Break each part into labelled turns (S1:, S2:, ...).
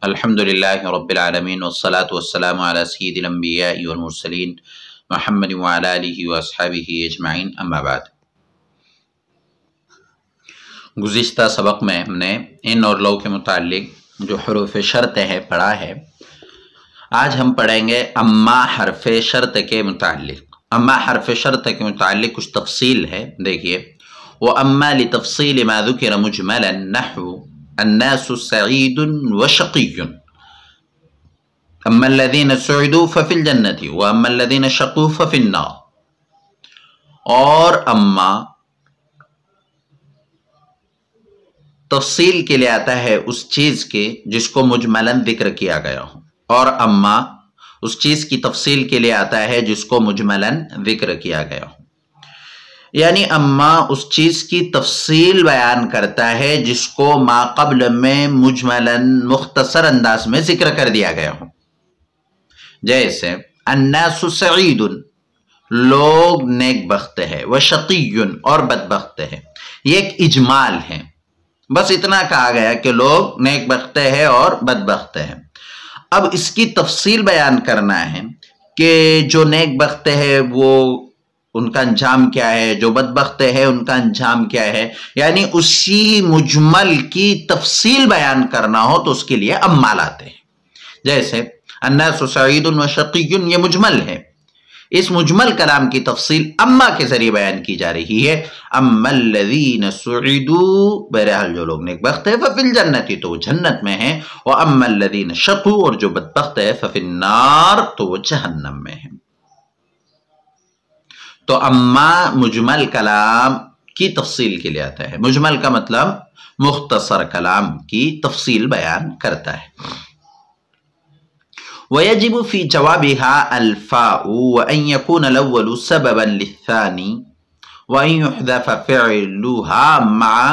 S1: الحمدللہ رب العالمین والصلاة والسلام علی سید الانبیاء والمرسلین محمد وعلی آلہ واصحابہ اجمعین، اما بعد۔ گزشتہ سبق میں ہم نے ان اور لو کے متعلق جو حروف شرط ہے پڑھا ہے۔ آج ہم پڑھیں گے اما حرف شرط کے متعلق۔ اما حرف شرط کے متعلق کچھ تفصیل ہے، دیکھیے۔ وَأَمَّا لِتَفْصِيلِ مَا ذُكِرَ مُجْمَلًا نَحْوُ النَّاسُ سَعِيدٌ وَشَقِيٌّ أَمَّا الَّذِينَ سُعِدُوا فَفِي الْجَنَّةِ وَأَمَّا الَّذِينَ شَقُوا فَفِي النَّارِ۔ اور اما تفصیل کے لیے آتا ہے اس چیز کے جس کو مجملاً ذکر کیا گیا ہو، اور اما اس چیز کی تفصیل کے لیے آتا ہے جس کو مجملاً ذکر کیا گیا ہو۔ یعنی اما اس چیز کی تفصیل بیان کرتا ہے جس کو ما قبل میں مجملاً مختصر انداز میں ذکر کر دیا گیا ہو۔ جیسے الناس سعید، لوگ نیک بخت ہے، وشقی، اور بدبخت ہے۔ یہ ایک اجمال ہے، بس اتنا کہا گیا کہ لوگ نیک بخت ہے اور بدبخت ہے۔ اب اس کی تفصیل بیان کرنا ہے کہ جو نیک بخت ہے وہ ان کا انجام کیا ہے، جو بدبخت ہے ان کا انجام کیا ہے، یعنی اسی مجمل کی تفصیل بیان کرنا ہو تو اس کے لیے اما لاتے ہیں۔ جیسے الناس سعید وشقی، یہ مجمل ہے، اس مجمل کلام کی تفصیل اما کے ذریعے بیان کی جا رہی ہے۔ اما الذین سعدوا، بہرحال جو لوگ نیک بخت ہے، ففی الجنت، تو وہ جنت میں ہیں، واما الذین شقوا، اور جو بدبخت ہے، ففی النار، تو وہ جہنم میں ہیں۔ تو اما مجمل کلام کی تفصیل کے لیے آتا ہے۔ مجمل کا مطلب مختصر کلام کی تفصیل بیان کرتا ہے۔ وَيَجِبُ فِي جَوَابِهَا الْفَاءُ وَأَنْ يَكُونَ الْأَوَّلُ سَبَبًا لِلثَّانِي وَأَنْ يُحْذَفَ فِعْلُهَا مَعَ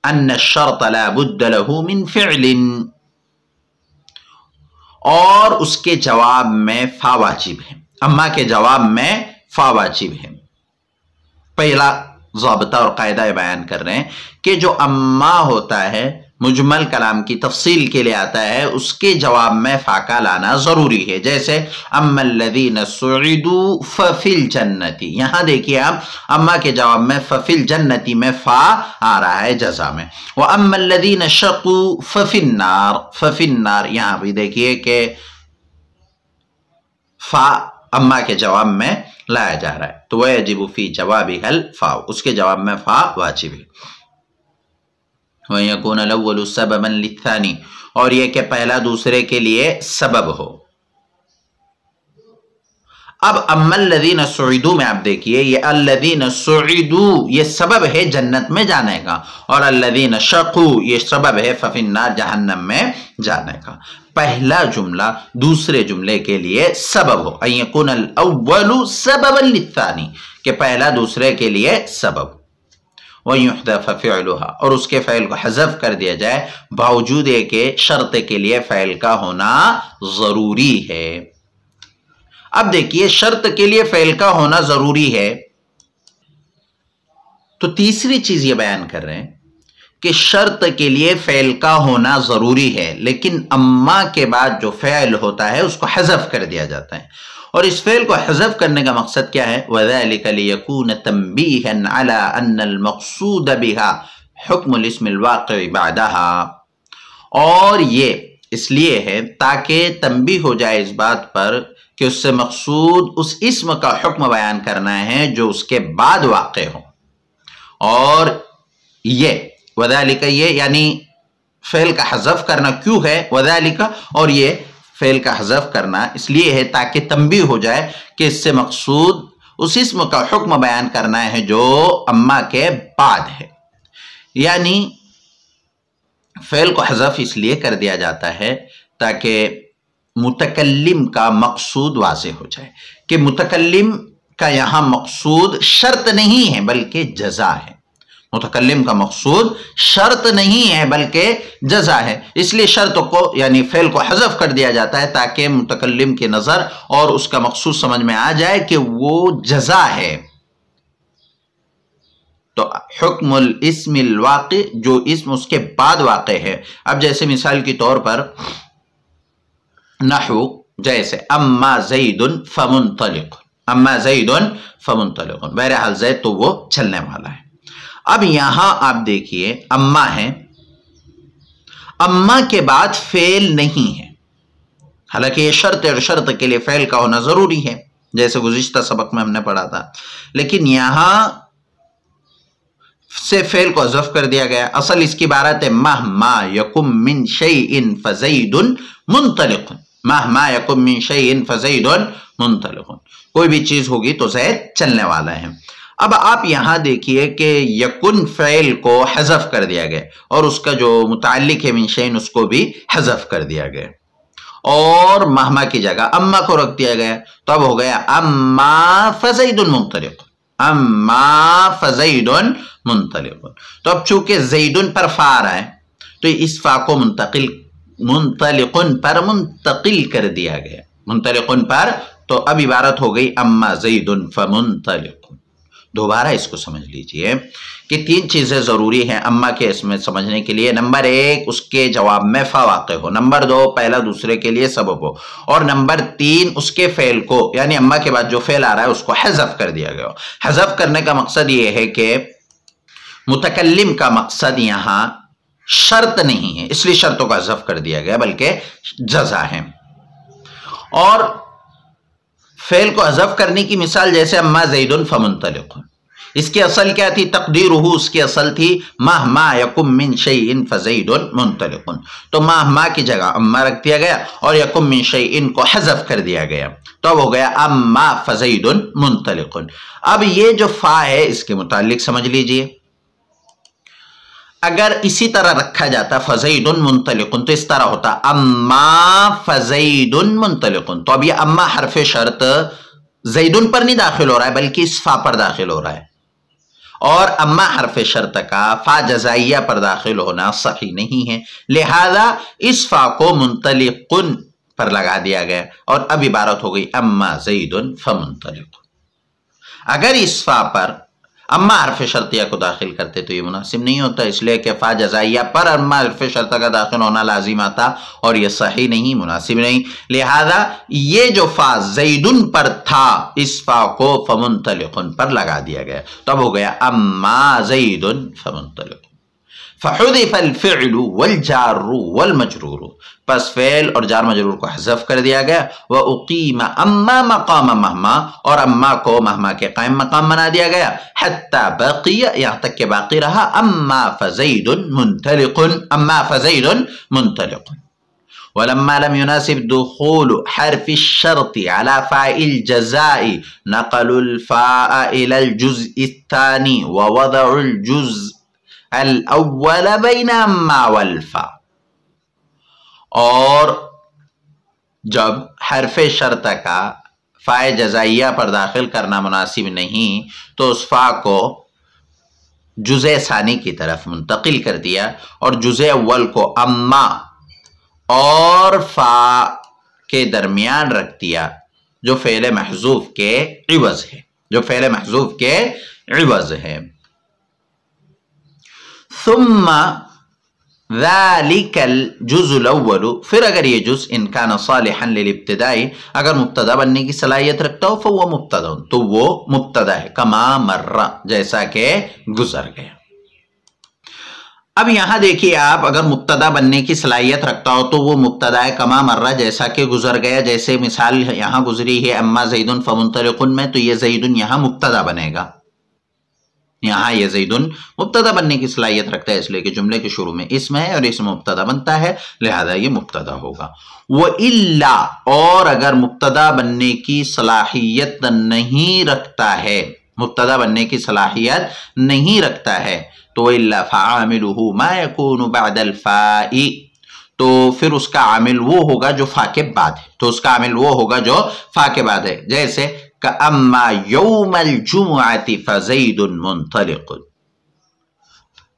S1: أَنَّ الشَّرْطَ لَا بُدَّ لَهُ مِنْ فِعْلٍ، اور اس کے جواب میں فا واجب ہے۔ اما کے جواب میں فا واجب ہے۔ پہلا ضابطہ اور قاعدہ بیان کر رہے ہیں کہ جو اما ہوتا ہے مجمل کلام کی تفصیل کے لیے آتا ہے، اس کے جواب میں فا کا لانا ضروری ہے۔ جیسے اما الذین سعدوا ففی الجنت، یہاں دیکھیے آپ اما کے جواب میں ففی الجنت میں فا آ رہا ہے جزا میں۔ واما الذین شقوا ففی النار، ففی النار، یہاں بھی دیکھیے کہ فا اما کے جواب میں لایا جا رہا ہے، تو وَيَجِبُ فِي جَوَابِهَا الْفَاءُ، اس کے جواب میں فا واجب ہے۔ وَيَكُونَ الْأَوَّلُ سَبَبًا لِلثَّانِي، اور یہ کہ پہلا دوسرے کے لیے سبب ہو۔ اب اما الذین سعدوا میں آپ دیکھیے، یہ الذین سعدوا یہ سبب ہے جنت میں جانے کا، اور الذین شقوا یہ سبب ہے ففی النار جہنم میں جانے کا۔ پہلا جملہ دوسرے جملے کے لیے سبب ہو، ان یکون الاول سببا للثانی، کہ پہلا دوسرے کے لیے سبب، وَيُحْذَفَ فِعْلُهَا، اور اس کے فعل کو حذف کر دیا جائے، باوجود یہ کہ شرط کے لیے فعل کا ہونا ضروری ہے۔ اب دیکھیے شرط کے لیے فعل کا ہونا ضروری ہے، تو تیسری چیز یہ بیان کر رہے ہیں کہ شرط کے لیے فعل کا ہونا ضروری ہے، لیکن اما کے بعد جو فعل ہوتا ہے اس کو حذف کر دیا جاتا ہے، اور اس فعل کو حذف کرنے کا مقصد کیا ہے؟ وَذَلِكَ لِيَكُونَ تَنْبِيهًا عَلَىٰ أَنَّ الْمَقْصُودَ بِهَا حُكْمُ الْإِسْمِ الْوَاقِعِ بَعْدَهَا، اور یہ اس لیے ہے تاکہ تنبیہ ہو جائے اس بات پر کہ اس سے مقصود اس اسم کا حکم بیان کرنا ہے جو اس کے بعد واقع ہو۔ اور یہ وَذَلِكَ یہ یعنی فعل کا حذف کرنا کیوں ہے؟ وَذَلِكَ، اور یہ فعل کا حذف کرنا اس لیے ہے تاکہ تنبیہ ہو جائے کہ اس سے مقصود اس اسم کا حکم بیان کرنا ہے جو اما کے بعد ہے۔ یعنی فعل کو حذف اس لیے کر دیا جاتا ہے تاکہ متکلم کا مقصود واضح ہو جائے کہ متکلم کا یہاں مقصود شرط نہیں ہے بلکہ جزا ہے۔ متکلم کا مقصود شرط نہیں ہے بلکہ جزا ہے، اس لیے شرط کو یعنی فعل کو حذف کر دیا جاتا ہے تاکہ متکلم کی نظر اور اس کا مقصود سمجھ میں آ جائے کہ وہ جزا ہے۔ تو حکم الاسم الواقع، جو اسم اس کے بعد واقع ہے۔ اب جیسے مثال کی طور پر نحو جیسے اما زید فمنطلق، اما زید فمنطلق، بہرحال زید تو وہ چلنے والا ہے۔ اب یہاں آپ دیکھیے اما ہے، اما کے بعد فعل نہیں ہے، حالانکہ یہ شرط ہے اور شرط کے لیے فعل کا ہونا ضروری ہے جیسے گزشتہ سبق میں ہم نے پڑھا تھا، لیکن یہاں سے فعل کو حذف کر دیا گیا۔ اصل اس کی عبارت ہے مہما یکم من شیء فزید منطلق، مہما یکم من شیء فزید منطلق، کوئی بھی چیز ہوگی تو زید چلنے والا ہے۔ اب آپ یہاں دیکھیے کہ یکن فعل کو حذف کر دیا گیا اور اس کا جو متعلق ہے من شیء اس کو بھی حذف کر دیا گیا، اور مہما کی جگہ اما کو رکھ دیا گیا، تو اب ہو گیا اما فزید منطلق، اما فزید منطلق۔ تو اب چونکہ زیدن پر فا آ رہا ہے تو اس فا کو منطلقن پر منتقل کر دیا گیا، منطلقن پر، تو اب عبارت ہو گئی اما زیدن فمنطلق۔ دوبارہ اس کو سمجھ لیجئے کہ تین چیزیں ضروری ہیں اما کے اس میں سمجھنے کے لیے۔ نمبر ایک، اس کے جواب میں فا واقع ہو، نمبر دو، پہلا دوسرے کے لیے سبب ہو، اور نمبر تین، اس کے فعل کو یعنی اما کے بعد جو فعل آ رہا ہے اس کو حذف کر دیا گیا ہو۔ حذف کرنے کا مقصد یہ ہے کہ متکلم کا مقصد یہاں شرط نہیں ہے، اس لیے شرطوں کا حذف کر دیا گیا بلکہ جزا ہے۔ اور فعل کو حذف کرنے کی مثال جیسے اما زید فمنطلق، اس کی اصل کیا تھی؟ تقدیرہ، اس کی اصل تھی مہما یکم من شیء فزید منطلق، تو مہما کی جگہ اما رکھ دیا گیا اور یکم من شیء کو حذف کر دیا گیا، تو اب ہو گیا اما فزید منطلق۔ اب یہ جو فا ہے اس کے متعلق سمجھ لیجئے، اگر اسی طرح رکھا جاتا فزید منطلق تو اس طرح ہوتا اما فزید منطلق، تو اب یہ اما حرف شرط زیدن پر نہیں داخل ہو رہا ہے بلکہ اس فا پر داخل ہو رہا ہے، اور اما حرف شرط کا فا جزائیہ پر داخل ہونا صحیح نہیں ہے، لہذا اس فا کو منطلق پر لگا دیا گیا اور اب عبارت ہو گئی اما زید فمنطلق۔ اگر اس فا پر اما حرف شرطیہ کو داخل کرتے تو یہ مناسب نہیں ہوتا، اس لیے کہ فا جزائیہ پر اما حرف شرطہ کا داخل ہونا لازم آتا اور یہ صحیح نہیں، مناسب نہیں، لہذا یہ جو فا زیدن پر تھا اس فا کو فمنطلقن پر لگا دیا گیا، تب ہو گیا اما زید فمنطلق۔ فحذف الفعل والجار والمجرور، پس فعل اور جار مجرور کو حذف کر دیا گیا، وَأُقِيمَ أَمَّا مَقَامَ مَهْمَا، اور اما کو مہما کے قائم مقام بنا دیا گیا، حتی بقی، یہاں تک کہ باقی رہا اما فزید منطلق، اما فزید منطلق۔ ولما لم يناسب دخول حرف الشرط على فاء الجزاء نقلوا الفاء إلى الجزء الثاني ووضعوا الجزء الاول بین اما والفا، اور جب حرف شرط کا فاء جزائیہ پر داخل کرنا مناسب نہیں تو اس فا کو جزء ثانی کی طرف منتقل کر دیا اور جزء اول کو اما اور فا کے درمیان رکھ دیا جو فعل محذوف کے عوض ہے، جو فعل محذوف کے عوض ہے۔ ثم ذلك الجزء الاول، پھر اگر یہ جز ان کان صالحا للابتداء، اگر مبتدا بننے کی صلاحیت رکھتا ہو فهو مبتدا، تو وہ مبتدا ہے، کما مر، جیسا کہ گزر گیا۔ اب یہاں دیکھیے آپ، اگر مبتدا بننے کی صلاحیت رکھتا ہو تو وہ مبتدا ہے کما مر، جیسا کہ گزر گیا، جیسے مثال یہاں گزری ہے اما زید فمنطلق میں، تو یہ زید یہاں مبتدا بنے گا، یہاں یہ زیدن مبتدا بننے کی صلاحیت رکھتا ہے اس لیے کہ جملے کے شروع میں اسم ہے اور اسم مبتدا بنتا ہے، لہذا یہ مبتدا ہوگا۔ وَإِلَّا، اور اگر مبتدا بننے کی صلاحیت نہیں رکھتا ہے، مبتدا بننے کی صلاحیت نہیں رکھتا ہے تو وَإِلَّا فَعَامِلُهُ مَا يَكُونُ بَعْدَ الْفَاءِ، تو پھر اس کا عامل وہ ہوگا جو فا کے بعد ہے، تو اس کا عامل وہ ہوگا جو فا کے بعد ہے، جیسے کَأَمَّا يَوْمَ الْجُمُعَةِ فَزَيْدٌ مُنْطَلِقٌ،